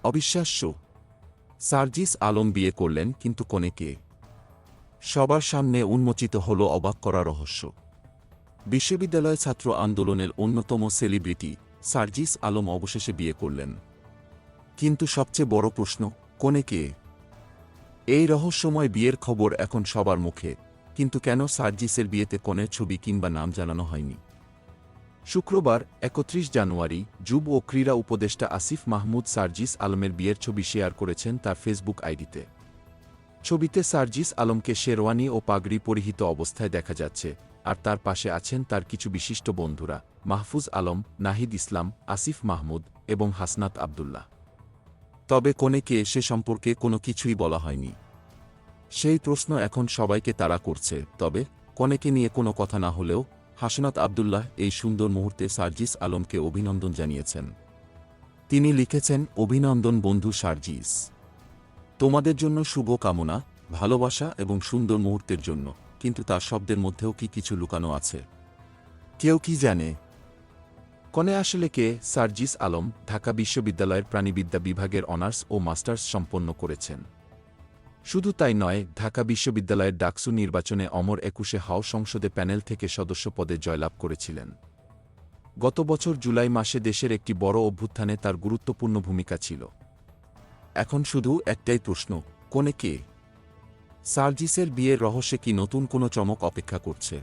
অবিশ্বাস্য, সার্জিস আলম বিয়ে করলেন, কিন্তু কনে কে? সবার সামনে উন্মোচিত হল অবাক করা রহস্য। বিশ্ববিদ্যালয় ছাত্র আন্দোলনের অন্যতম সেলিব্রিটি সার্জিস আলম অবশেষে বিয়ে করলেন। কিন্তু সবচেয়ে বড় প্রশ্ন, কনে কে? এই রহস্যময় বিয়ের খবর এখন সবার মুখে, কিন্তু কেন সার্জিসের বিয়েতে কনের ছবি কিংবা নাম জানানো হয়নি? শুক্রবার ৩১ জানুয়ারি যুব ও ক্রীড়া উপদেষ্টা আসিফ মাহমুদ সার্জিস আলমের বিয়ের ছবি শেয়ার করেছেন তার ফেসবুক আইডিতে। ছবিতে সার্জিস আলমকে শেরওয়ানি ও পাগড়ি পরিহিত অবস্থায় দেখা যাচ্ছে, আর তার পাশে আছেন তার কিছু বিশিষ্ট বন্ধুরা মাহফুজ আলম, নাহিদ ইসলাম, আসিফ মাহমুদ এবং হাসনাত আবদুল্লাহ। তবে কনে কে সে সম্পর্কে কোনো কিছুই বলা হয়নি। সেই প্রশ্ন এখন সবাইকে তাড়া করছে। তবে কনেকে নিয়ে কোনো কথা না হলেও হাসনাত আবদুল্লাহ এই সুন্দর মুহূর্তে সার্জিস আলমকে অভিনন্দন জানিয়েছেন। তিনি লিখেছেন, অভিনন্দন বন্ধু সার্জিস, তোমাদের জন্য শুভ কামনা, ভালোবাসা এবং সুন্দর মুহূর্তের জন্য। কিন্তু তার শব্দের মধ্যেও কি কিছু লুকানো আছে? কেউ কি জানে কনে আসলে কে? সার্জিস আলম ঢাকা বিশ্ববিদ্যালয়ের প্রাণিবিদ্যা বিভাগের অনার্স ও মাস্টার্স সম্পন্ন করেছেন। শুধু তাই নয়, ঢাকা বিশ্ববিদ্যালয়ের ডাকসু নির্বাচনে অমর ২১ হাও সংসদে প্যানেল থেকে সদস্য পদে জয়লাভ করেছিলেন। গত বছর জুলাই মাসে দেশের একটি বড় অভ্যুত্থানে তার গুরুত্বপূর্ণ ভূমিকা ছিল। এখন শুধু একটাই প্রশ্ন, কনে কে? সার্জিসের বিয়ের রহস্যে কি নতুন কোনো চমক অপেক্ষা করছে?